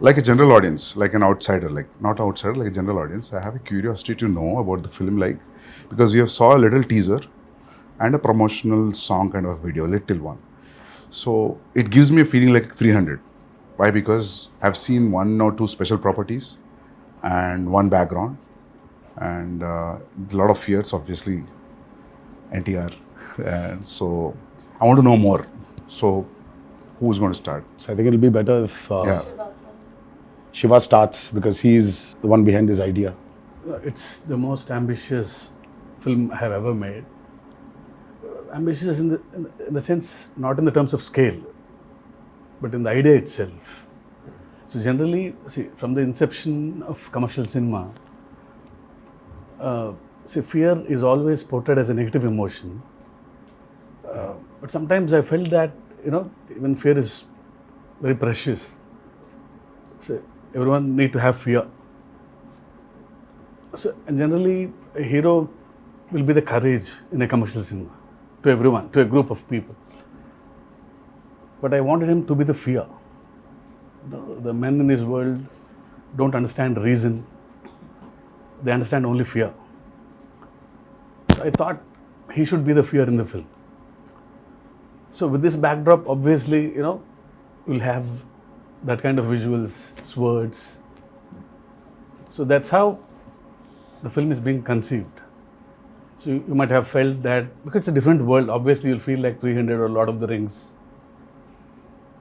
like a general audience, like an outsider, like not outsider, like a general audience, I have a curiosity to know about the film, like, because we have saw a little teaser and a promotional song kind of video, little one. So it gives me a feeling like 300. Why? Because I've seen one or two special properties and one background and a lot of fears, obviously, NTR. And so I want to know more. So who's going to start? So I think it'll be better if Yeah. Shiva starts, because he's the one behind this idea. It's the most ambitious film I have ever made. Ambitious in the sense, not in the terms of scale, but in the idea itself. So generally, see, from the inception of commercial cinema, fear is always portrayed as a negative emotion. But sometimes I felt that, even fear is very precious. So everyone need to have fear. So, and generally, a hero will be the courage in a commercial cinema to everyone, to a group of people. But I wanted him to be the fear. The men in this world don't understand reason. They understand only fear. So I thought he should be the fear in the film. So with this backdrop, obviously, we'll have that kind of visuals, swords. So that's how the film is being conceived. So you might have felt that, because it's a different world, obviously you'll feel like 300 or Lord of the Rings.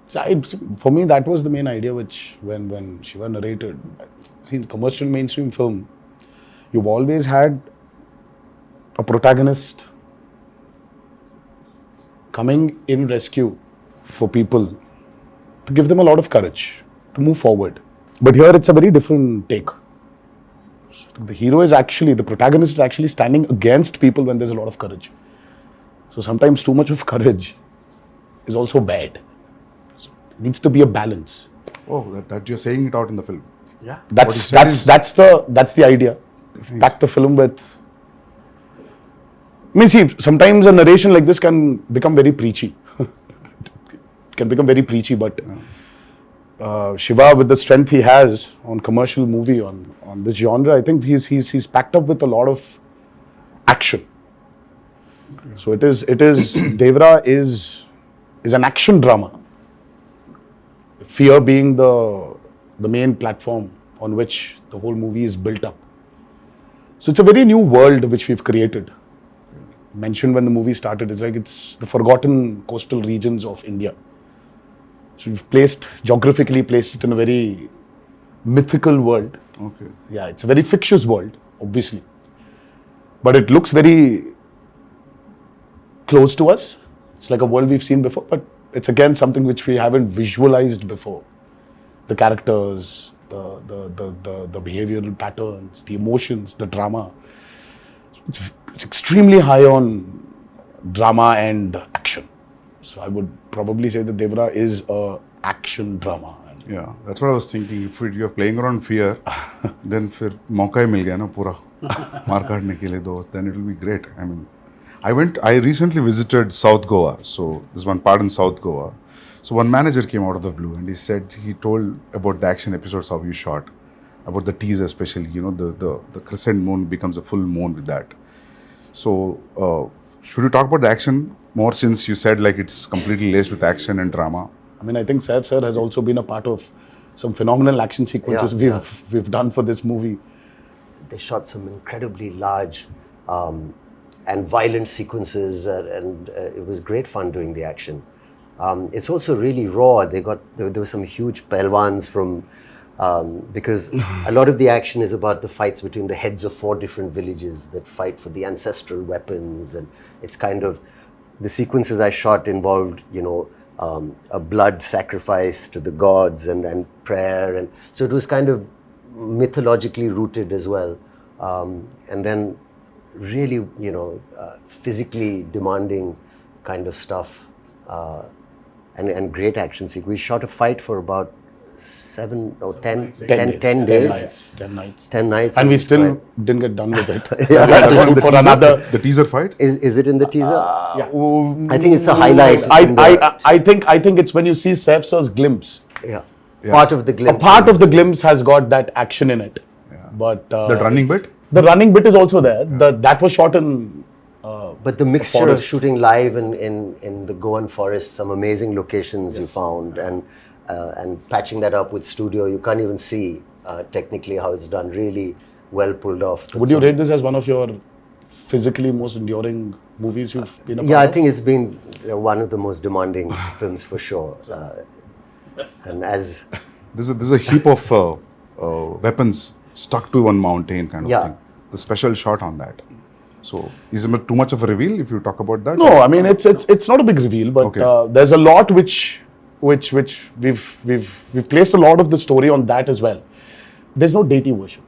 So for me, that was the main idea, which when Shiva narrated. See, in commercial mainstream film, you've always had a protagonist coming in rescue for people, to give them a lot of courage to move forward. But here it's a very different take. The hero is actually, the protagonist is actually standing against people when there's a lot of courage. So sometimes too much of courage is also bad. So it needs to be a balance. Oh, that you're saying it out in the film. Yeah. That's the idea. Pack the film with. I mean, see, sometimes a narration like this can become very preachy. It can become very preachy, but Shiva, with the strength he has on commercial movie, on this genre, I think he's packed up with a lot of action. So it is Devara is an action drama. Fear being the main platform on which the whole movie is built up. So it's a very new world which we've created. Mentioned when the movie started, it's the forgotten coastal regions of India. So we've geographically placed it in a very mythical world. Okay. Yeah, it's a very fictitious world, obviously. But it looks very close to us. It's like a world we've seen before, but it's again something which we haven't visualized before. The characters, the behavioral patterns, the emotions, the drama. It's extremely high on drama and action. So I would probably say that Devara is a action drama. Yeah, that's what I was thinking. If you're playing around fear, then फिर मौका ही मिल गया ना पूरा मार काटने के लिए दो, then it will be great. I mean, I recently visited South Goa. So there's one part in South Goa. So one manager came out of the blue and he told about the action episodes, how you shot, about the teaser especially, the crescent moon becomes a full moon with that. So should we talk about the action more, since you said like it's completely laced with action and drama? I mean, I think Saif sir has also been a part of some phenomenal action sequences we've done for this movie. They shot some incredibly large and violent sequences, and it was great fun doing the action. It's also really raw. There were some huge pelwans from, because a lot of the action is about the fights between the heads of 4 different villages that fight for the ancestral weapons, and it's kind of, the sequences I shot involved, a blood sacrifice to the gods and prayer, and so it was kind of mythologically rooted as well, and then really, physically demanding kind of stuff, and great action sequence. We shot a fight for about 10 days. 10 nights. And we still didn't get done with it. The teaser fight? Is it in the teaser? Yeah. I think it's a highlight. I think it's when you see Saif sir's glimpse. Yeah. Part of the a glimpse. part of the glimpse has got that action in it. But The running it's- bit? The running bit is also there. That was shot in. But the mixture of forest. shooting live in the Goan forest, some amazing locations you found, and patching that up with studio, you can't even see technically how it's done. Really well pulled off. Would you rate this as one of your physically most enduring movies you've been a part Yeah, I of? think it's been one of the most demanding films for sure. And as There's a heap of weapons stuck to one mountain kind of Yeah. thing. The special shot on that. So is it too much of a reveal if you talk about that? No, I mean it's not a big reveal, but Okay. there's a lot which we've placed a lot of the story on that as well. There's no deity worship,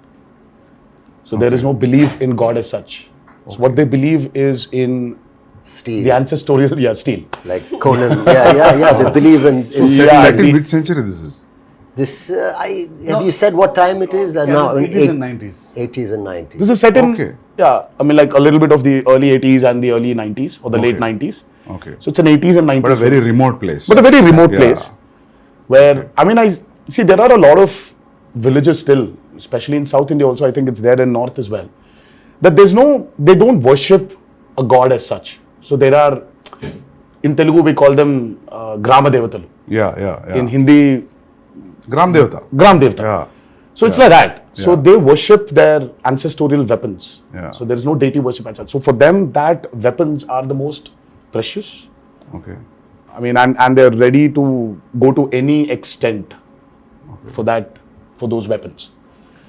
so there is no belief in God as such. So what they believe is in Steel, the ancestorial steel. like Conan. yeah. They believe in. So in set, Yeah, set in the- which century this is? this. Have you said what time it is? No, it is in 90s. 80s and 90s. This is set in Okay. I mean like a little bit of the early 80s and the early 90s or the late Okay. 90s. Okay. So it's an 80s and 90s. But a very remote place. But a very remote Yeah. place where I mean I see there are a lot of villages still, especially in South India also. I think it's there in North as well. That they don't worship a god as such. So there are, in Telugu we call them Grama Devatalu. Yeah. In Hindi, Gram Devata. Gram Devata. Yeah. So it's like that. So Yeah. they worship their ancestral weapons. Yeah. So there is no deity worship as such. So for them, that weapons are the most precious. Okay. I mean, and they're ready to go to any extent for those weapons.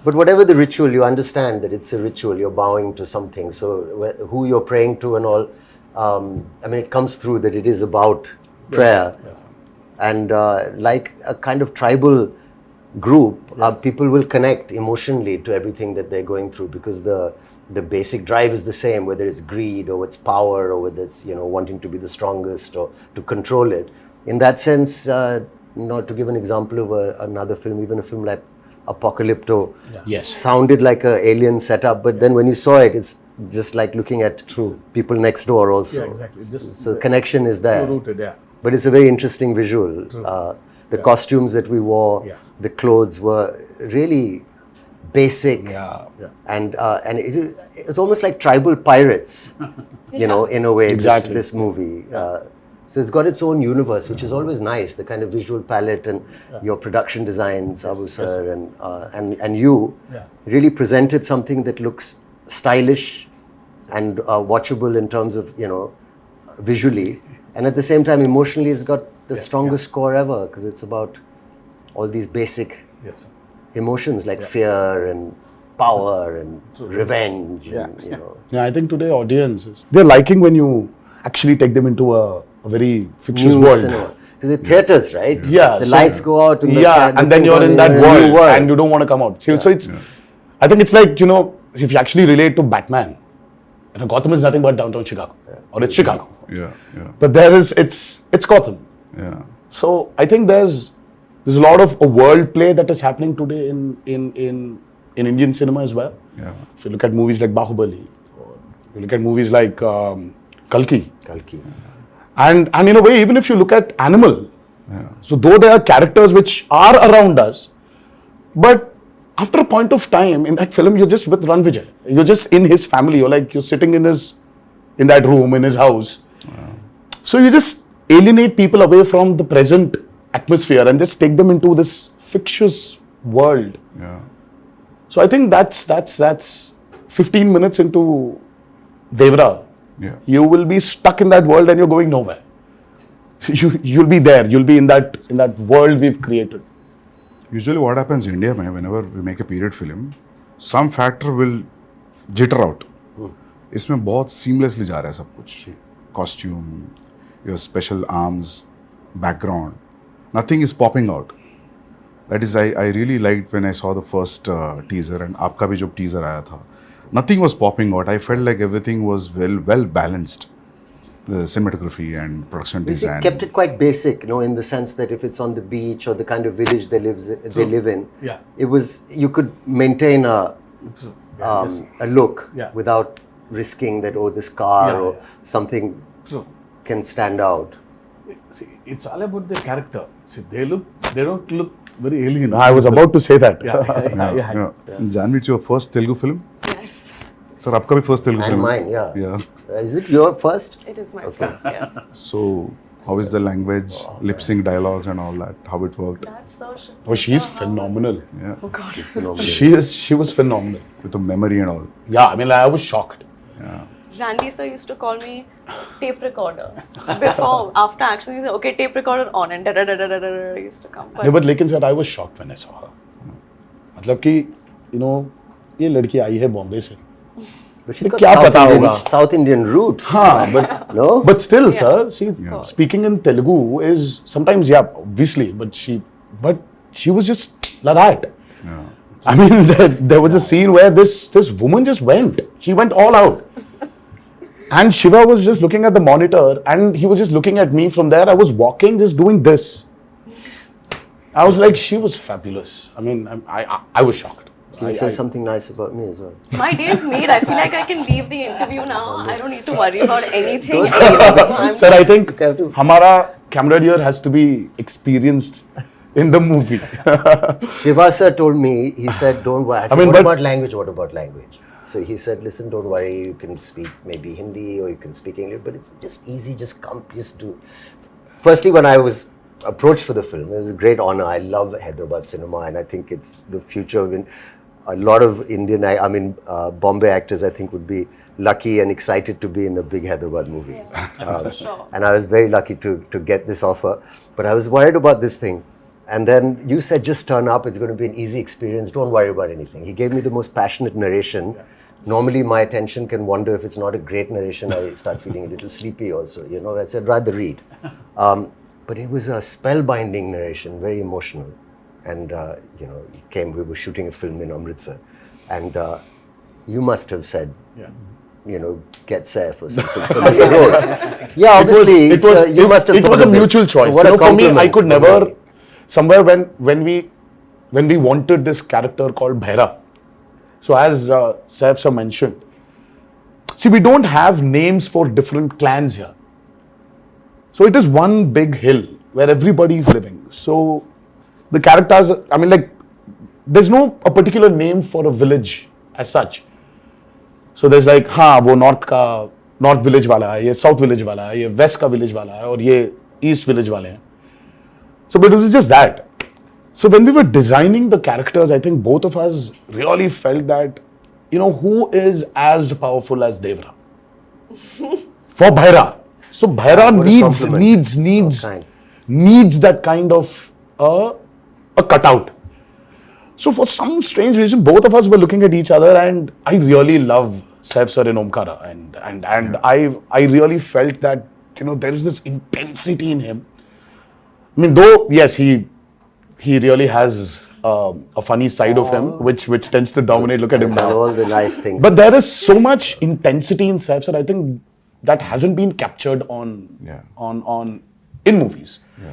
But whatever the ritual, you understand that it's a ritual. You're bowing to something. So who you're praying to and all, I mean, it comes through that it is about prayer. And like a kind of tribal group, people will connect emotionally to everything that they're going through because the basic drive is the same, whether it's greed or it's power or whether it's wanting to be the strongest or to control it. In that sense, to give an example of another film, even a film like Apocalypto, Yes. sounded like an alien setup, but then when you saw it, it's just like looking at people next door also. Yeah, exactly. Just So connection is there. rooted, yeah. But it's a very interesting visual. The costumes that we wore, Yeah. the clothes were really basic, Yeah. and it's almost like tribal pirates, in a way. Exactly. This movie. So it's got its own universe, which is always nice. The kind of visual palette and your production design, Sabu sir, and you Yeah. really presented something that looks stylish and watchable in terms of visually, and at the same time emotionally, it's got the strongest score ever because it's about all these basic Yes. Sir. emotions like fear and power and revenge. And, Yeah, I think today audiences, they're liking when you actually take them into a very fictitious new world. cinema. So the theaters, right? Yeah, the so- lights go out. And Yeah, the and then things you're on in that a world, new and you don't want to come out. So it's, I think it's like, if you actually relate to Batman, Gotham is nothing but downtown Chicago, or it's Chicago. Yeah. But it's Gotham. Yeah. So I think there's a lot of a world play that is happening today in Indian cinema as well. Yeah. If you look at movies like Bahubali, or you look at movies like Kalki, and in a way, even if you look at Animal, so though there are characters which are around us, but after a point of time in that film, you're just with Ranvijay. You're just in his family. You're sitting in that room in his house. So you just alienate people away from the present atmosphere and just take them into this fictitious world. Yeah. So I think that's 15 minutes into Devara. Yeah. You will be stuck in that world and you're going nowhere. You'll be there. You'll be in that world we've created. Usually what happens in India, man, whenever we make a period film, some factor will jitter out. इसमें बहुत seamlessly जा रहा है सब कुछ. Costume, your special arms, background, nothing is popping out. That is, I really liked when I saw the first teaser and आपका भी जो teaser आया था. Nothing was popping out. I felt like everything was well balanced. The cinematography and production They design. kept it quite basic, in the sense that if it's on the beach or the kind of village they live in, Yeah. it was you could maintain a look Yeah. without risking that this car Yeah, or yeah. something True. can stand out. See, it's all about their character. See, they don't look very alien. I was about to say that. Yeah. Janvi, it's your first Telugu film? Yes, Sir, आपका भी first Telugu And film? mine, yeah. Yeah. Is it your first? it is my first. Yes. So, how is the language, lip sync dialogues and all that? How it worked? That's so. Oh, she's phenomenal. Yeah. Oh God, it's phenomenal. She was phenomenal. With the memory and all. Yeah, I mean, I was shocked. Yeah. Randy sir used to call me tape recorder. Before, after action, he said, "Okay, tape recorder on," and da used to come. Yeah, but लेकिन sir I was shocked when I saw her. मतलब कि you know ये लड़की आई है बॉम्बे से. But she's got क्या South पता Indian, होगा? South Indian roots. हाँ, but No? but still, Yeah. sir, see, speaking in Telugu is sometimes obviously, but she was just like that. Yeah. I mean, there was a scene where this woman just went. She went all out. And Shiva was just looking at the monitor and he was just looking at me from there. I was walking, just doing this. I was like, she was fabulous. I mean, I was shocked. Can you say something nice about me as well? My day is made. I feel like I can leave the interview now. I don't need to worry about anything. Sir, I think Okay, I have to- Hamara camera here has to be experienced in the movie. Shiva sir told me, he said, don't worry. I said, mean, what but- about language? What about language? So he said, listen, don't worry. You can speak maybe Hindi or you can speak English, but it's just easy. Just come, just do. Firstly, when I was approached for the film, it was a great honor. I love Hyderabad cinema and I think it's the future of a lot of Indian, Bombay actors, I think, would be lucky and excited to be in a big Hyderabad movie. Sure. And I was very lucky to get this offer. But I was worried about this thing. And then you said, just turn up. It's going to be an easy experience. Don't worry about anything. He gave me the most passionate narration. Normally, my attention can wander. If it's not a great narration, I start feeling a little sleepy also. You know, I said, rather read. But it was a spellbinding narration, very emotional. And, he came, we were shooting a film in Amritsar. And you must have said, get Saif or something for this role. Yeah, obviously, you must have it thought was a of this. mutual choice. What a For me, I compliment. could never, somewhere when we wanted this character called Bhaira. So as Saif sir mentioned, see, we don't have names for different clans here. So it is one big hill where everybody is living. So the characters, I mean, like, there's no a particular name for a village as such. So there's like, हाँ वो north village वाला है, ये south village वाला है, ये west का village वाला है, और ये east village वाले हैं. So but it was just that. So when we were designing the characters, I think both of us really felt that, who is as powerful as Devara? For Bhaira. So Bhaira What a compliment. needs that kind of a cutout. So for some strange reason, both of us were looking at each other, and I really love Saif sir in Omkara, and I really felt that there is this intensity in him. I mean, though yes, he really has a funny side of him, which tends to dominate. Look at him And now. all the nice things. But there is so much intensity in Saif sir. I think that hasn't been captured on in movies. Yeah.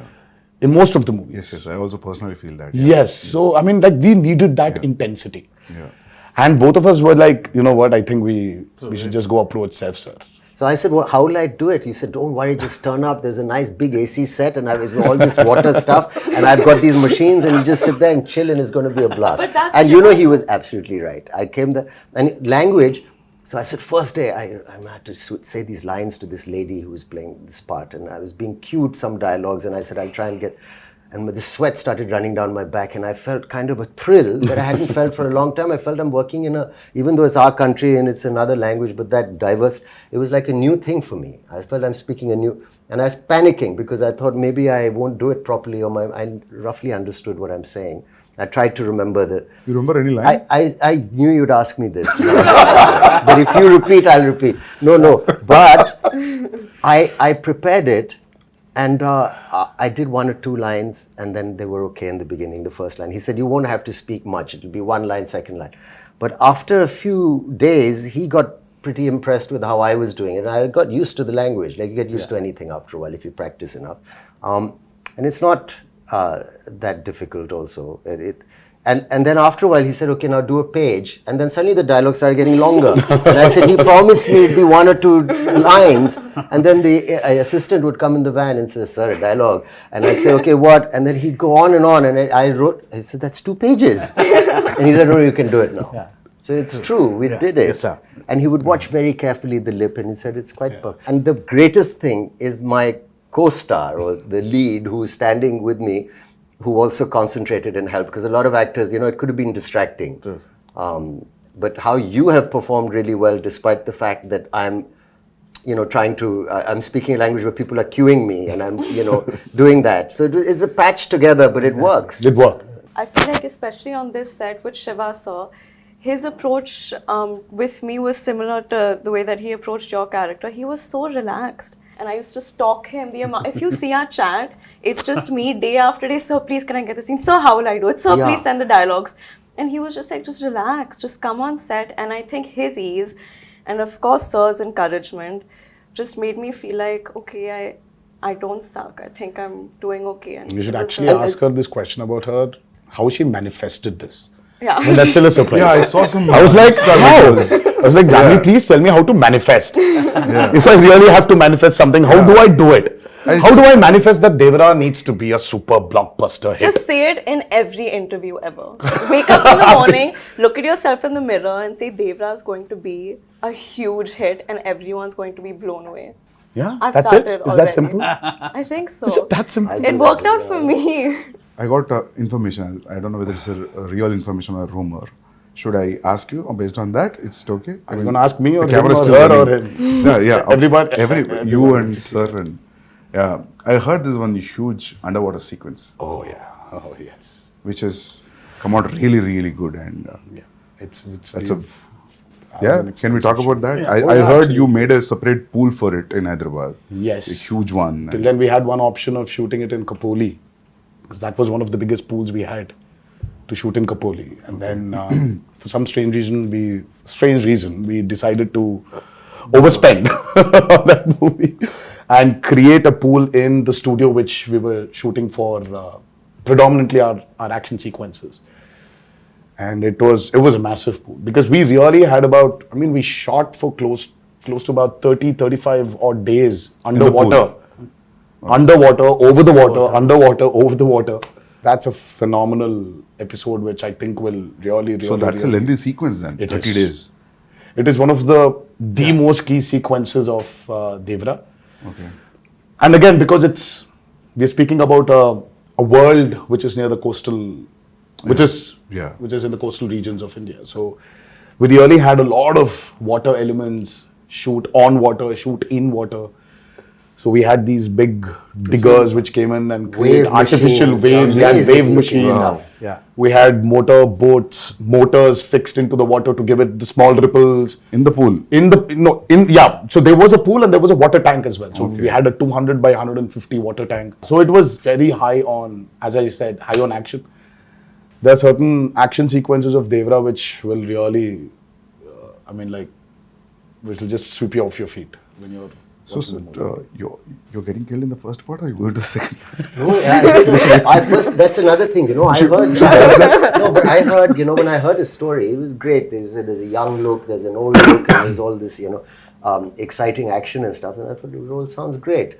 In most of the movies. Yes. I also personally feel that. Yes. So, I mean, like, we needed that intensity. Yeah. And both of us were like, you know what, I think we should just go approach Saif sir. So I said, well, how will I do it? He said, don't worry, just turn up. There's a nice big AC set and it's all this water stuff. And I've got these machines and you just sit there and chill and it's going to be a blast. But that's And he was absolutely right. I came there and language. So I said, first day, I had to say these lines to this lady who was playing this part. And I was being cued some dialogues and I said, I'll try and get... And the sweat started running down my back and I felt kind of a thrill that I hadn't felt for a long time. I felt I'm working even though it's our country and it's another language, but that diverse, it was like a new thing for me. I felt I'm speaking and I was panicking because I thought maybe I won't do it properly or I roughly understood what I'm saying. I tried to remember You remember any line? I knew you'd ask me this. But if you repeat, I'll repeat. No. But I prepared it. And I did one or two lines, and then they were okay in the beginning, the first line. He said, you won't have to speak much. It'll be one line, second line. But after a few days, he got pretty impressed with how I was doing it. And I got used to the language. Like, you get used to anything after a while if you practice enough. And it's not that difficult also. And then after a while, he said, okay, now do a page. And then suddenly the dialogue started getting longer. And I said, he promised me it'd be 1 or 2 lines. And then the assistant would come in the van and say, sir, a dialogue. And I'd say, okay, what? And then he'd go on. And I said, that's 2 pages. And he said, no, you can do it now. Yeah. So it's true, we did it. Yes, sir. And he would watch very carefully the lip and he said, it's quite perfect. And the greatest thing is my co-star or the lead who's standing with me, who also concentrated and helped, because a lot of actors, it could have been distracting. But how you have performed really well, despite the fact that I'm, I'm speaking a language where people are cueing me and I'm, doing that. So it's a patch together, but it works. It worked. I feel like especially on this set with Shiva sir, his approach with me was similar to the way that he approached your character. He was so relaxed. And I used to stalk him. If you see our chat, it's just me day after day. Sir, please can I get the scene? Sir, how will I do it? Sir, please send the dialogues. And he was just like, just relax, just come on set. And I think his ease and of course sir's encouragement just made me feel like, okay, I don't suck. I think I'm doing okay. And You should actually ask her this question about how she manifested this. Yeah. And that's still a surprise. Yeah, I saw some. I was like, how? videos. I was like, Janvi, please tell me how to manifest. If I really have to manifest something, how do I do it? How do I manifest that Devara needs to be a super blockbuster hit? Just say it in every interview ever. Wake up in the morning, look at yourself in the mirror and say Devara is going to be a huge hit and everyone's going to be blown away. Yeah, I've that's it. started Is that already. simple? I think so. Is it that simple? It worked out for me. I got information. I don't know whether it's a real information or a rumor. Should I ask you based on that? Is it okay? Are you going to ask me or the him camera is or still her running. or him? Yeah. Everybody. You and sir and yeah. I heard this one huge underwater sequence, Oh, yeah. Oh, yes. which has come out really, really good. And Yeah. It's that's very- yeah. Can we talk about that? I heard you made a separate pool for it in Hyderabad. Yes. A huge one. Till then, we had one option of shooting it in Kapoli, because that was one of the biggest pools we had to shoot in Kapoli. And then, for some strange reason, we decided to overspend on that movie and create a pool in the studio which we were shooting for predominantly our action sequences. And it was a massive pool because we really had we shot for close to about 35 odd days underwater. Underwater, over the water, underwater, over the water. That's a phenomenal episode which I think will really So that's a lengthy sequence then. It 30 is. days. It is one of the most key sequences of Devara. Okay. And again, because we're speaking about a world which is near the coastal, which is in the coastal regions of India. So we really had a lot of water elements, shoot on water, shoot in water. So we had these big diggers which came in and created artificial machines, waves. We had amazing wave looking machines. stuff. Yeah. We had motors fixed into the water to give it the small ripples. In the pool. So there was a pool and there was a water tank as well. So we had a 200 by 150 water tank. So it was very high on, as I said, high on action. There are certain action sequences of Devara which will really, which will just sweep you off your feet when you're. So you're getting killed in the first part or you go to the second? No, that's another thing, I heard, I heard, when I heard his story, it was great. There's a young look, there's an old look, and there's all this, exciting action and stuff. And I thought, it all sounds great.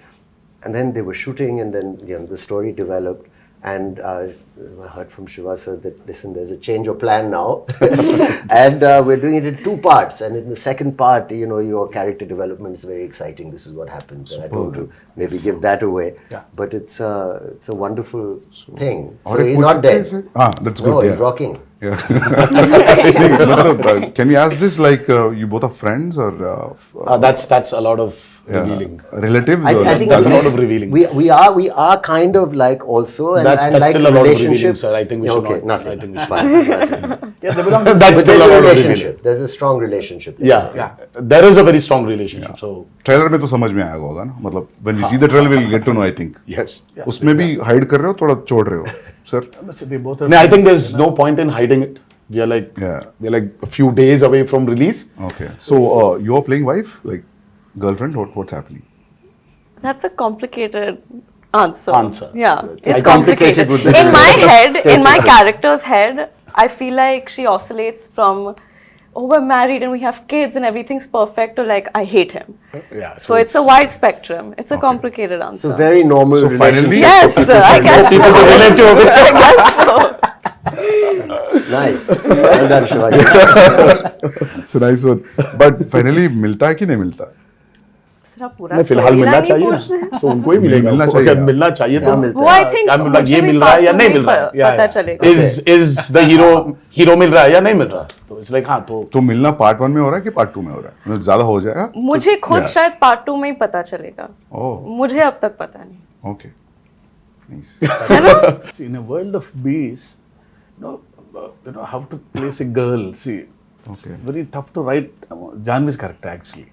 And then they were shooting and then, the story developed. And I heard from Shiva sir that, listen, there's a change of plan now. And we're doing it in 2 parts. And in the second part, your character development is very exciting. This is what happens. And I don't want to maybe give that away. Yeah. But it's a wonderful thing. Or So he's not dead. That's good. No, yeah. he's rocking. Yeah. Can we ask this like you both are friends or? That's a lot of revealing. Relatives? I think That's at a lot least of revealing. We are kind of like also and That's like still a lot of revealing, relationship. sir. I think we should okay, not. nothing. I think we should Fine. That's But still there's a a lot of revealing. relationship. There's a strong relationship. Yeah. There is a very strong relationship. So trailer में तो समझ में आएगा होगा ना मतलब when we see the trailer we'll get to know I think yes. उसमें भी hide कर रहे हो थोड़ा छोड़ रहे हो sir They both are No, I think friends, there's no point in hiding it. We are like a few days away from release. okay so you're playing wife like girlfriend what's happening That's a complicated answer. Answer. Yeah, I it's complicated complicated. with the In my head, in my status. character's head, I feel like she oscillates from, oh, we're married and we have kids and everything's perfect, to like, I hate him. Yeah. So it's a wide spectrum. It's a complicated answer. It's a very normal So finally- Yes, I guess so. I guess so. Nice. Well done, Shivaji. It's a nice one. But finally, मिलता है कि नहीं मिलता? सिर्फ पूरा नहीं, फिलहाल storyline मिलना ही चाहिए पूछ रहे ना, हैं। तो उनको ही मिलेगा, मिलना उनको चाहिए। अगर मिलना चाहिए क्या तो मिलता वो I think I'm like, ये मुझे मिल भी रहा है या part नहीं two मिल में रहा है, पता चलेगा। is the hero मिल रहा है या नहीं मिल रहा, तो it's like हाँ तो तो मिलना पार्ट 1 में हो रहा है कि पार्ट 2 में हो रहा है? मतलब ज्यादा हो जाएगा? मुझे खुद शायद पार्ट 2 में ही पता चलेगा। ओह, मुझे अब तक पता नहीं। Okay, nice. है ना? See, in a world of bees, how to place a girl. See, Okay. it's very tough to write Janvi's character actually.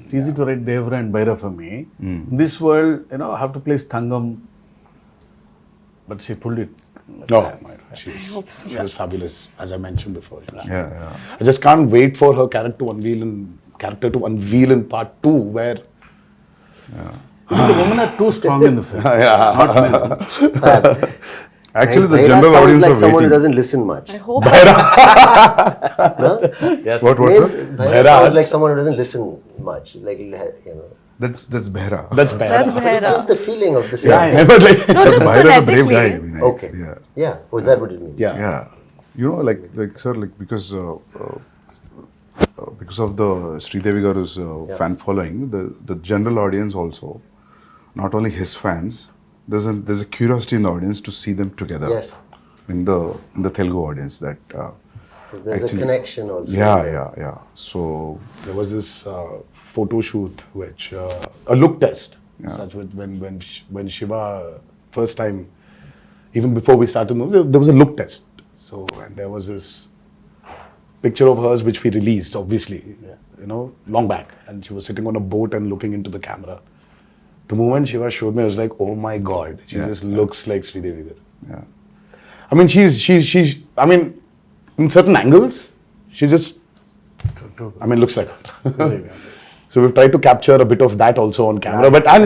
It's easy to write Devara and Bhaira for me. In this world, I have to place Thangam, but she pulled it. no, she was fabulous, as I mentioned before. Yeah. I just can't wait for her character to unveil in part 2, where The women are too strong in the film. Not men. Actually, the Bhaira general sounds audience like are someone who waiting. doesn't listen much. I hope Yes. What, Names- sir? Bhaira Bhaira. sounds like someone who doesn't listen much. Like, That's Behra. that's bad. that's It gives Bhaira. the feeling of the same. Yeah, I remember, like, No, just Behra is a brave phonetically. guy. I mean, Okay. Yeah. Yeah. Was that what it means? yeah. Yeah. You know, like sir, like because of the Sridevi Garu's fan following, the general audience also, not only his fans, there's a curiosity in the audience to see them together. Yes. In the Telugu audience, that 'Cause there's actually- a connection also. Yeah. So There was this photo shoot, which a look test, Yeah. such with when Shiva first time, even before we started movie, there was a look test. So and there was this picture of hers which we released, obviously, long back, and she was sitting on a boat and looking into the camera. The moment Shiva showed me, I was like, oh my god, she Yeah. just looks like Sridevi Garu. yeah. I mean, she's. I mean, in certain angles, she just. I mean, looks like her. So we've tried to capture a bit of that also on camera, but and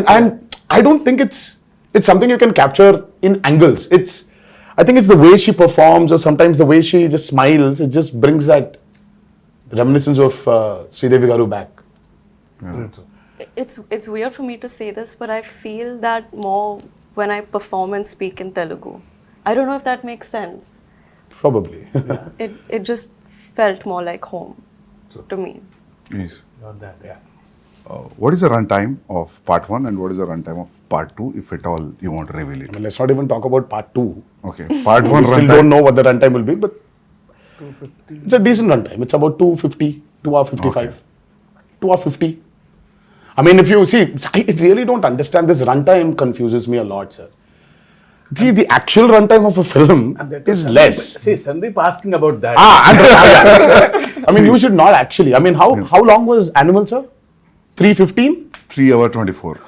I don't think it's something you can capture in angles. I think it's the way she performs, or sometimes the way she just smiles. It just brings that reminiscence of Sridevi Garu back. It's weird for me to say this, but I feel that more when I perform and speak in Telugu. I don't know if that makes sense. Probably. It just felt more like home to me. Yes. Got that, yeah. What is the runtime of part 1 and what is the runtime of part 2, if at all you want to reveal I it? mean, let's not even talk about part 2. Okay. Part 1 We still runtime. don't know what the runtime will be, but 250. It's a decent runtime. It's about 250, 2 hour 55, Okay. 2 hour 50. I mean, if you see, I really don't understand this runtime. Confuses me a lot, sir. See, the actual runtime of a film is less. See, Sandeep asking about that. I mean, you should not actually. I mean, how long was Animal, sir? 3:15. 3 hour 24.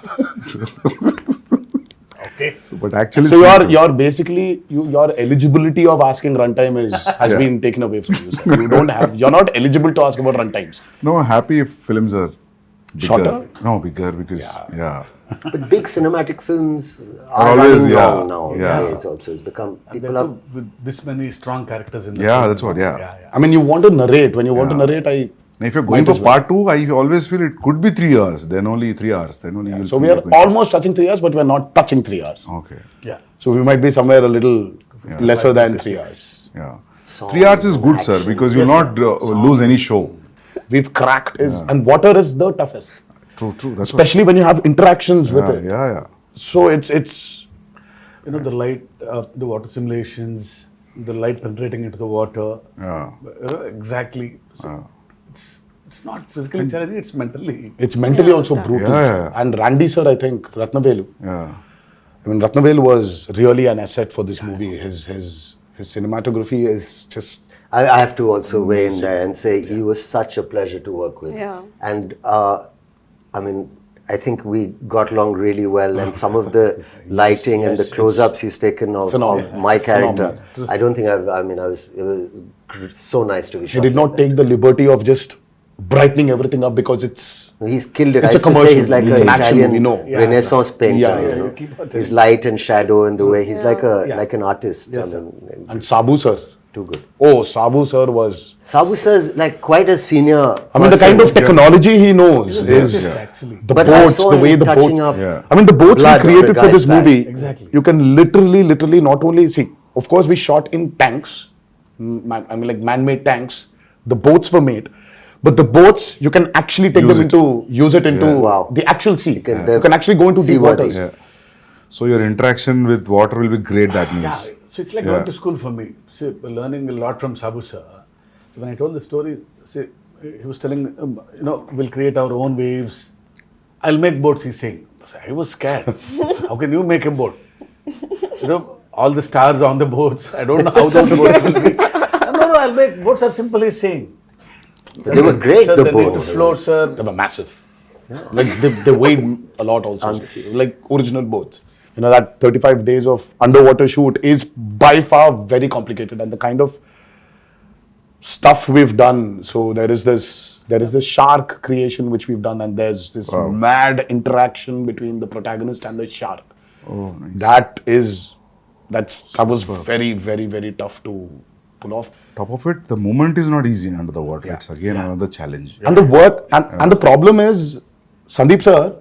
Okay. But actually, So it's your basically your eligibility of asking runtime has Yeah. been taken away from you, sir. You're not eligible to ask about runtimes. No, happy if films are bigger. Shorter? No, bigger because yeah. But big cinematic films are always, running yeah, long now. yeah. Nowadays also, it's become And people that are. too with this many strong characters in the Yeah, film. that's what, yeah. I mean, you want to narrate. When you want to narrate, Now, if you're going Might for as well. part 2, I always feel it could be 3 hours. Then only 3 hours. Then only you'll So feel we are like going- almost touching 3 hours, but we're not touching 3 hours. Okay. Yeah. So we might be somewhere a little lesser than 3 hours. Yeah. Songs 3 hours is good, sir, action. because you'll not lose any show. We've cracked and water is the toughest, True. That's especially when you have interactions with what, it. yeah. So it's The light, the water simulations, the light penetrating into the water. Yeah. Exactly. So it's not physically challenging, it's mentally. mentally also brutal. Yeah, sir. yeah. And Randy sir, I think Ratnavelu. Yeah. I mean, Ratnavelu was really an asset for this movie. His cinematography is just. I have to also weigh in there and say he was such a pleasure to work with. Yeah. And I mean, I think we got along really well, and some of the lighting and the yes, close-ups he's taken of phenomenal. my character. Phenomenal. I don't think it was so nice to be He shot. did not like take the liberty of just brightening everything up because it's. that. He's killed it. It's I a used to say commercial. he's like It's an an action Italian movie, no. Yeah. Renaissance painter. Yeah, you yeah, know? you keep on His telling. light and shadow and the way he's like Yeah. like an artist. Yes, I mean, And Sabu sir, Too good. Oh, Sabu sir was. Sabu sir is like quite a senior. I mean, the kind of technology he knows He's a is scientist, actually. the But I boats, saw the way him the touching boats. up. Yeah. I mean, the boats we blood on created the for this guy's back. movie. Exactly. You can literally not only see. Of course, we shot in tanks. Like man-made tanks. The boats were made, but the boats you can actually take Use them it. use it into Wow. the actual sea. can- You can actually go into deep seaworthy. waters. Yeah. So your interaction with water will be great, that means. Yeah, so it's like Yeah. going to school for me. See, learning a lot from Sabu sir. So when I told the story, see, he was telling, we'll create our own waves. I'll make boats, he's saying. So I was scared. How can you make a boat? All the stars on the boats. I don't know how those boats will be. No, I'll make boats are simple, he's saying. They were great, Sir, the they need to boats. float, sir. They were massive. Like they weighed a lot also. Like original boats. That 35 days of underwater shoot is by far very complicated, and the kind of stuff we've done. So there is this shark creation which we've done, and there's this mad interaction between the protagonist and the shark. Oh, nice. That was very, very, very tough to pull off. Top of it, the movement is not easy under the water. It's again another challenge. And the work and the problem is, Sandeep sir,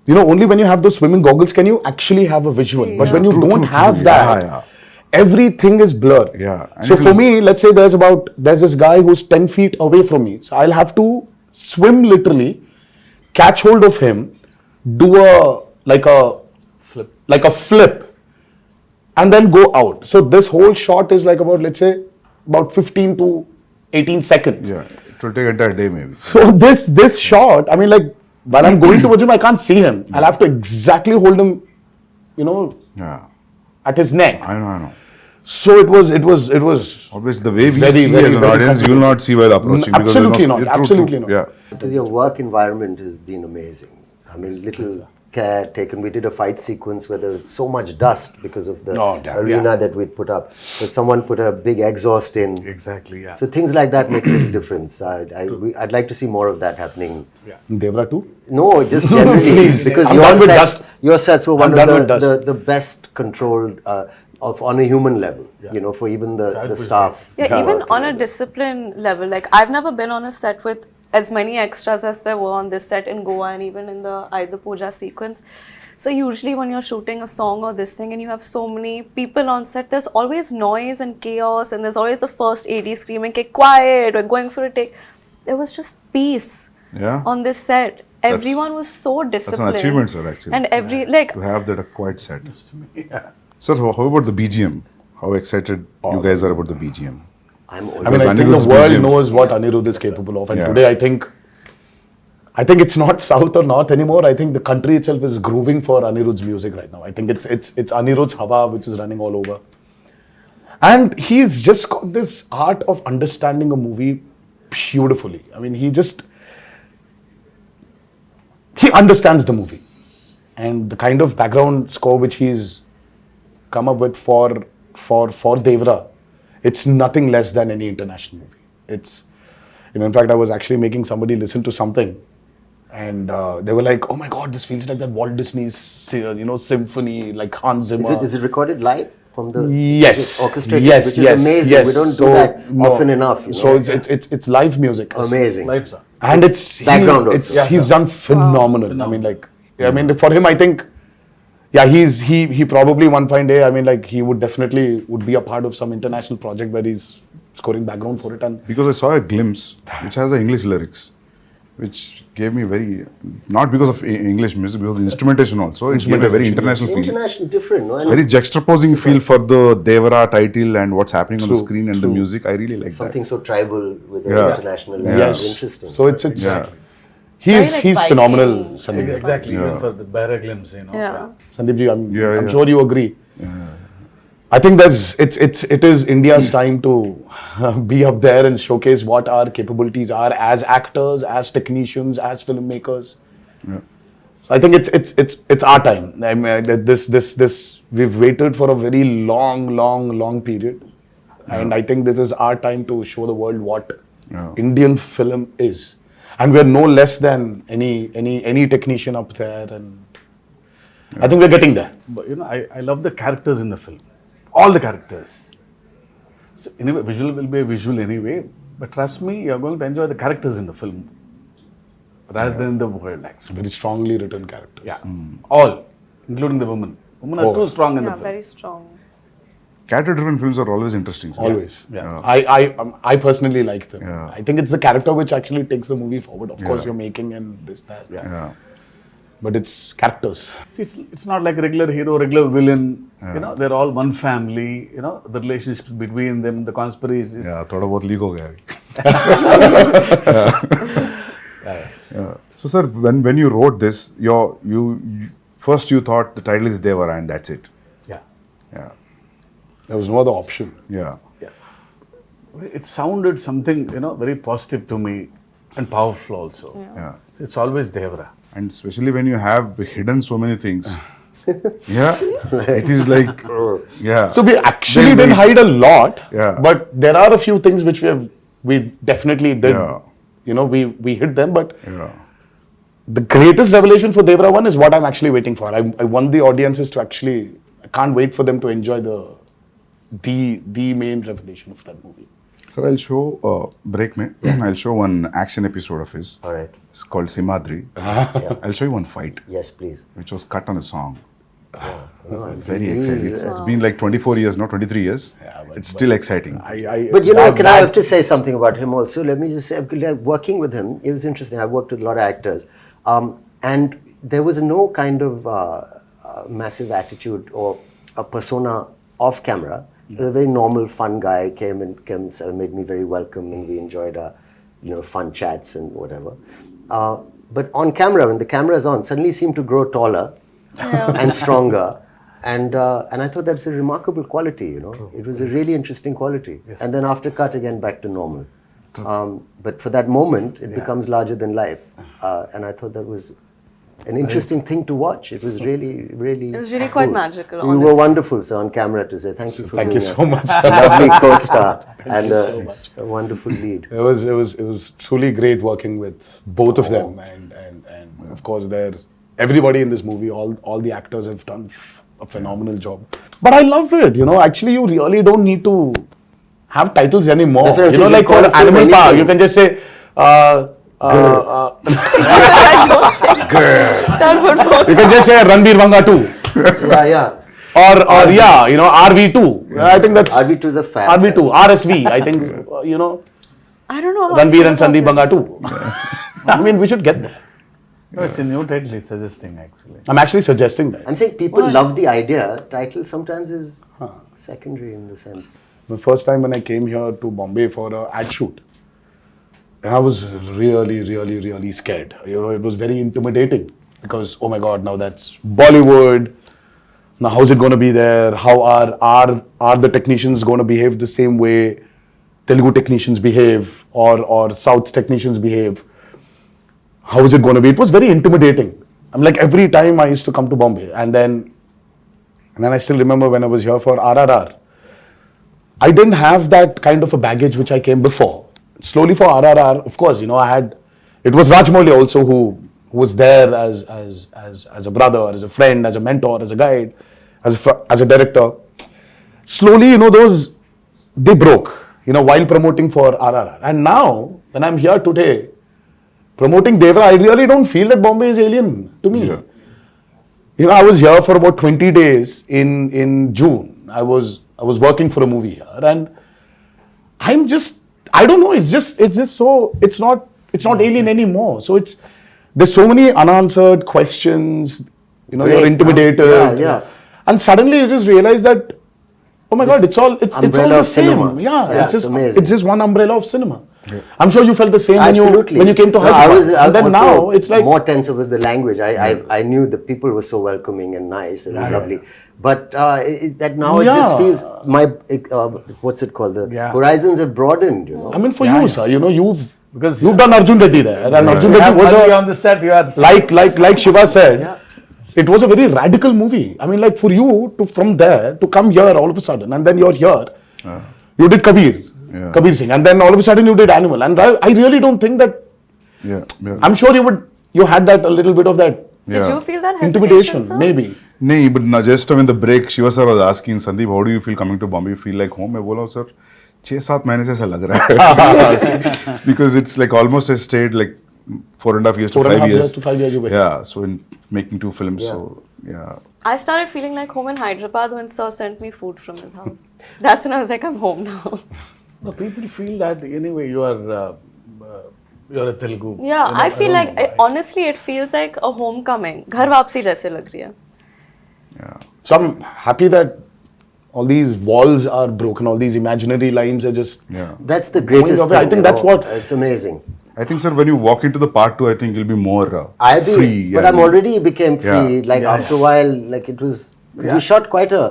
only when you have those swimming goggles can you actually have a visual. See, But when you True, don't true, have true. that, Yeah. everything is blur. Yeah. And So it for will- me, let's say there's this guy who's 10 feet away from me. So I'll have to swim literally, catch hold of him, do a flip, and then go out. So this whole shot is like about 15 to 18 seconds. Yeah. It will take entire day maybe. So this shot, while I'm going towards him, I can't see him. I'll have to exactly hold him, Yeah. at his neck. I know. So it was. Obviously, the way we Very, see very, as an very audience, you will not see while approaching. because Absolutely you'll not. True, Absolutely true. not. Yeah. Because your work environment has been amazing. Little care taken. We did a fight sequence where there was so much dust because of the Oh, damn. arena that we'd put up. But someone put a big exhaust in. Exactly, yeah. So things like that make a big difference. I'd like to see more of that happening. Devara too. No, just generally because I'm done with dust. your sets were one I'm done of with dust. the best controlled on a human level. For even the staff. Yeah, even on a discipline level, like I've never been on a set with as many extras as there were on this set in Goa and even in the Aida Puja sequence. So usually when you're shooting a song or this thing and you have so many people on set, there's always noise and chaos, and there's always the first AD screaming, "Okay, quiet," or going for a take. There was just peace Yeah. on this set. Everyone was so That's disciplined. an achievement, sir, actually. And To have that a quiet set. Sir, how about the BGM? How excited you guys are about the BGM? I'm always Because I think Anirudh's the world BGM. knows what Anirudh is capable of, and Yeah. today I think it's not south or north anymore. I think the country itself is grooving for Anirudh's music right now. I think it's Anirudh's Hava which is running all over, and he's just got this art of understanding a movie beautifully. He understands the movie, and the kind of background score which he's come up with for Devara, it's nothing less than any international movie. It's, in fact, I was actually making somebody listen to something, and they were like, "Oh my God, this feels like that Walt Disney's, symphony, like Hans Zimmer." Is it recorded live from the Yes. is it orchestrated, Yes, which is yes, amazing. yes. We don't So, do that no. often enough. So it's live music. amazing. Life, sir. And it's Background also. he's done phenomenal. For him, I think, he probably one fine day, he would definitely be a part of some international project where he's scoring background for it. And Because I saw a glimpse which has the English lyrics, which gave me not because of English music, because of the instrumentation also. It gave a very international feel. International, different, no? And Very juxtaposing feel for the Devara title and what's happening on the screen and the music. I really like something that. so tribal with an Yeah. international level. yes, Interesting. so it's Yeah. he's like he's Viking. phenomenal, Sandeep. Exactly, Yeah. even for the Bara glimpse, Yeah. Sandeep ji, I'm Yeah. sure you agree. I think it is India's time to be up there and showcase what our capabilities are as actors, as technicians, as filmmakers. Yeah. So I think it's our time. I mean, this we've waited for a very long period, and I think this is our time to show the world what Indian film is, and we're no less than any technician up there, and I think we're getting there. But I love the characters in the film. All the characters. So anyway, visual will be a visual anyway, but trust me, you're going to enjoy the characters in the film rather than the world, actually. Very strongly written character. Yeah, all, including the women. Women are too strong in the Yeah, film. very strong. Character-driven films are always interesting. sir. Always. Yeah. I personally like them. Yeah. I think it's the character which actually takes the movie forward. Of course, Yeah. you're making and this, that. Yeah. But it's characters. See, it's not like a regular hero, regular villain. You know, they're all one family. You know, the relationships between them, the conspiracies. Yeah, थोड़ा बहुत leak हो गया अभी. Yeah. So sir, when you wrote this, you first you thought the title is Devara and that's it. Yeah. Yeah. There was no other option. Yeah. It sounded something, you know, very positive to me and powerful also. Yeah. It's always Devara. And especially when you have hidden so many things. Yeah. It is like, yeah. So we actually Then didn't hide a lot. Yeah. But there are a few things which we definitely did. Yeah. You know, we hid them. But Yeah. the greatest revelation for Devara 1 is what I'm actually waiting for. I want the audiences to actually, I can't wait for them to enjoy the main revelation of that movie. Sir, I'll show, break me, I'll show one action episode of his. All right. It's called Simadri. I'll show you one fight, Yes, please. which was cut on a song. No, Very he's- exciting. It's been like 24 years, not 23 years. It's still exciting. But you know, I have to say something about him also? Let me just say, working with him, it was interesting. I worked with a lot of actors. And there was no kind of massive attitude or a persona off camera. He was a very normal, fun guy, came and made me very welcome, and we enjoyed fun chats and whatever. But on camera, when the camera is on, suddenly he seemed to grow taller and stronger. And I thought that's a remarkable quality, you know. It was a really interesting quality. Yes. And then after cut, again, back to normal. But for that moment, it becomes larger than life. And I thought that was an interesting thing to watch. It was really, really It was really quite magical, So you were honestly. wonderful, sir, on camera to say thank you for Thank being you so much. a lovely co-star and you so much. a wonderful lead. It was truly great working with both of them, and of course everybody in this movie, all the actors have done a phenomenal job. But I love it, you know. Actually, you really don't need to have titles anymore. That's what I'm You know, saying, like you call for a film Animal Park, anything. you can just say. That would work. You can just say Ranbir Vanga 2. Yeah. Or yeah, you know, RV2. I think that's RV2 is a fab. RV2, RSV. I think, you know, I don't know. how Ranbir to and feel Sandeep about Reddy Vanga 2. I mean, we should get there. No, it's a new title he's suggesting, actually. I'm actually suggesting that. I'm saying people love the idea. Title sometimes is secondary in the sense. The first time when I came here to Bombay for an ad shoot, I was really scared. You know, it was very intimidating because, oh my God, now that's Bollywood. Now, how's it going to be there? How are the technicians going to behave the same way Telugu technicians behave or South technicians behave? How is it going to be? It was very intimidating. I'm like, every time I used to come to Bombay, and then I still remember when I was here for RRR. I didn't have that kind of a baggage which I came before. Slowly for RRR, of course, you know, it was Rajmouli also who was there as a brother, as a friend, as a mentor, as a guide, as a director. Slowly, you know, they broke, you know, while promoting for RRR. And now, when I'm here today, promoting Devara, I really don't feel that Bombay is alien to me. Yeah. You know, I was here for about 20 days in June. I was working for a movie here, and I don't know, it's not alien anymore. So there's so many unanswered questions, you know, you're intimidated. Yeah. And suddenly you just realize that, oh my God, it's all umbrella the of same. cinema. Yeah, It's amazing. it's just one umbrella of cinema. I'm sure you felt the same Absolutely. when you came to No, Hyderabad. I And then also now it's like, more tense with the language. I knew the people were so welcoming and nice and lovely. But that now it just feels what's it called? The Yeah. horizons have broadened. You know. I mean, for you, sir, you know, you've Because done Arjun Reddy there, and Arjun You Reddy have was Madhuri on the set, you are like Shiva said, it was a very radical movie. I mean, like for you from there to come here all of a sudden, and then you're here, you did Kabir Singh, and then all of a sudden you did Animal, and I really don't think that. Yeah. I'm sure you had that a little bit of that Did you feel that hesitation, intimidation, sir? maybe. नहीं, but just in the break, Shiva sir was asking Sandeep, how do you feel coming to Bombay? You feel like home? मैं बोला sir, 6-7 महीने से ऐसा लग रहा है because it's like almost I stayed like 4.5 years to 5 years. to 5 years you were. Yeah, so in making 2 films, so yeah. I started feeling like home in Hyderabad when Sir sent me food from his house. That's when I was like, I'm home now. No, people feel that anyway. You're a Telugu. Yeah, You know, I feel don't like know why. honestly, it feels like a homecoming. घर वापसी जैसे लग रही है. So I'm happy that all these walls are broken, all these imaginary lines are just. Yeah. That's the greatest Going away. I thing, think you that's know. what- It's amazing. I think, sir, when you walk into the part 2, I think you'll be more I agree, free. but I'm already became free. Yeah. Like Yeah, after a while, like it was. 'Cause Yeah. we shot quite a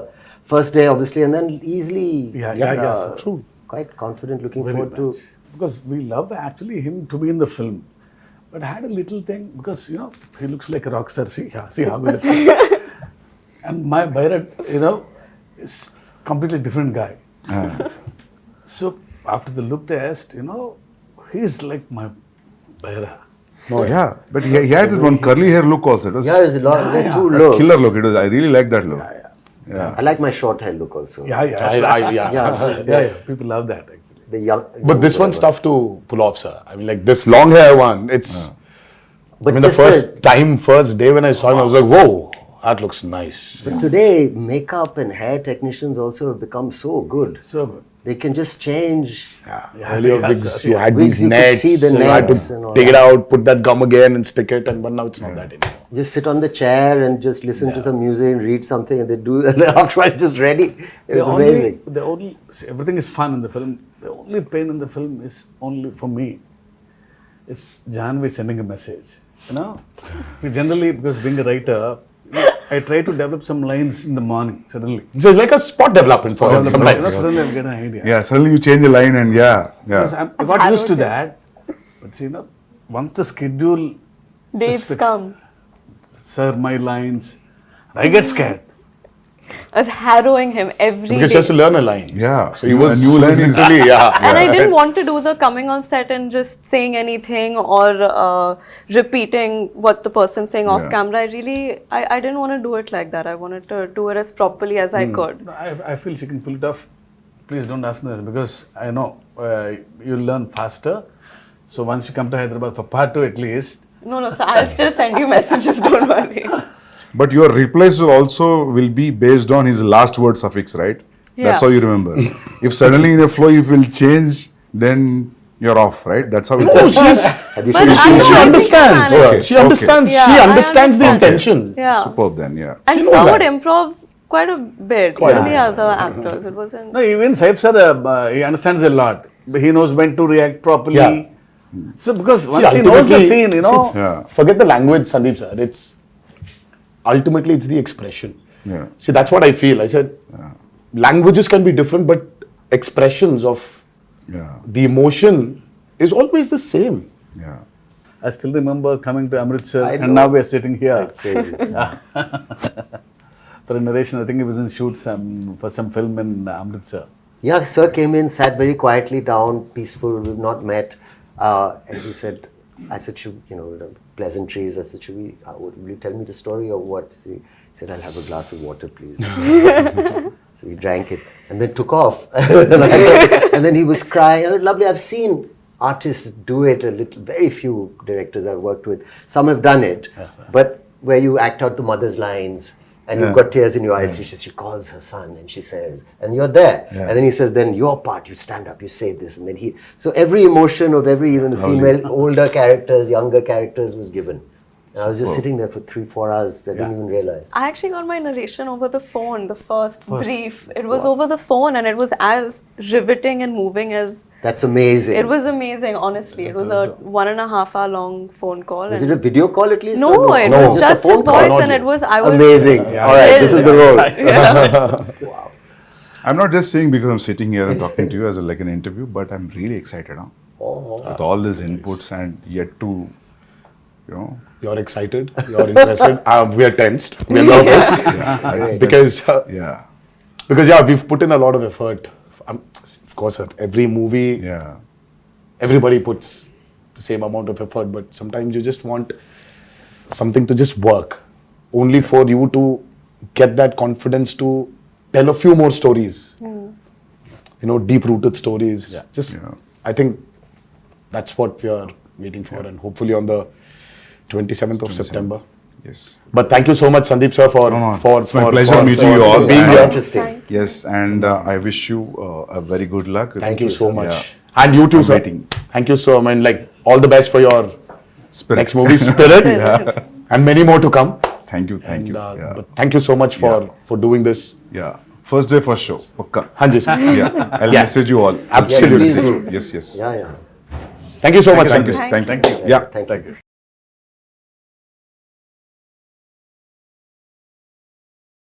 first day, obviously, and then easily. Yeah, true. Quite confident, looking Very forward much. Because we love actually him to be in the film. But I had a little thing because he looks like a rock star. See how he looks. And my Bharat, is completely different guy. So after the look test, he's like my Bharat. Oh, yeah, but he had that one curly hair look also. It was to. Yeah, there's a lot. There are two a looks. killer look. It was. I really like that look. Yeah. I like my short hair look also. Yeah. Yeah. Yeah. People love that actually. The young. But this one's tough to pull off, sir. I mean, like this long hair one, it's. But I mean, the just first day when I saw him, I was like, whoa, that looks nice. But today, makeup and hair technicians also have become so good. So good. They can just change. Earlier yes, wigs, sir. you had Wigs, these you could nets, see the you had nets and to all take it that. out, put that gum again and stick it, but now it's not that anymore. Just sit on the chair and just listen to some music and read something, and they do. And then after it's just ready. It was amazing. See, everything is fun in the film. The only pain in the film is only for me. It's Janvi sending a message. We generally, because being a writer, I try to develop some lines in the morning suddenly. So it's like a spot development for him sometimes. Suddenly I'll get an idea. Yeah, suddenly you change a line and Because I got used to that. But see, once the schedule Dates fixed. come. Sir, my lines, I get scared. I was harrowing him every Because day. he has to learn a line. Yeah. So he was A new line is- literally, And I didn't want to do the coming on set and just saying anything or repeating what the person's saying off Yeah. camera. I didn't want to do it like that. I wanted to do it as properly as I could. I feel she can pull it off. Please don't ask me this because I know you'll learn faster. So once you come to Hyderabad for part 2 at least, No, so I'll still send you messages, don't worry. But your replies will be based on his last word suffix, right? That's Yeah. how you remember. If suddenly in a flow you will change, then you're off, right? That's how it No, goes. she's, Have you But seen I she, know, she I think understands. you manage. She understands. Yeah, she I understands the understand. intention. Yeah. Superb then, yeah. And knows some that. would improv quite a bit. Even the other actors. It wasn't. no, even Saif sir, he understands a lot. He knows when to react properly. Yeah. So because See, once he knows the ultimately- scene, Yeah. Forget the language, Sandeep sir. It's ultimately it's the expression. Yeah. See, that's what I feel. I said languages can be different, but expressions of Yeah. the emotion is always the same. Yeah. I still remember coming to Amritsar I and know. now we are sitting here. Crazy. For a narration, I think he was in shoot for some film in Amritsar. Yeah, sir came in, sat very quietly down, peaceful. We've not met, and he said, "I said, pleasantries. I said, will you tell me the story or what?" So he said, "I'll have a glass of water, please." So we drank it and then took off. And then he was crying. "Oh, lovely. I've seen artists do it a little. Very few directors I've worked with. Some have done it, but where you act out the mother's lines." And you've got tears in your eyes. She calls her son and she says, and you're there. Yeah. And then he says, then your part, you stand up, you say this. And then so every emotion of every even female, older characters, younger characters was given. And I was just sitting there for 3-4 hours. I didn't even realize. I actually got my narration over the phone, the first brief. It was over the phone and it was as riveting and moving as. That's amazing. It was amazing, honestly. It was a 1.5 hour long phone call. Was and it a video call at least? No, or it No. was a just phone his call? voice and it was. I was Amazing. All right, this is the role. I'm not just saying because I'm sitting here and talking to you as like an interview, but I'm really excited with all these inputs and yet to, You're excited. You're interested. We are tensed. We are nervous because we've put in a lot of effort. Of course, at every movie, everybody puts the same amount of effort, but sometimes you just want something to just work, only for you to get that confidence to tell a few more stories. deep-rooted stories. Yeah. Just, Yeah. I think that's what we are waiting for, and hopefully on the 27th of September. Yes. But thank you so much, Sandeep sir, for It's my pleasure meeting you all. being And- here. Interesting. Yes, and I wish you a very good luck. Thank you so much. Yeah. And you too, I'm sir. waiting. Thank you so much. Like, all the best for your Spirit. next movie, Spirit, and many more to come. Thank you, thank you. And, Yeah. But thank you so much for doing this. Yeah. First day, first show. Pakka. Hanji sir. Yeah. I'll Yeah. message you all. Absolutely. Yes, please do. Yes, yes. Yeah, yeah. Thank you so much, Thank you. Sandeep. Thank you. Thank you. Yeah. Thank you.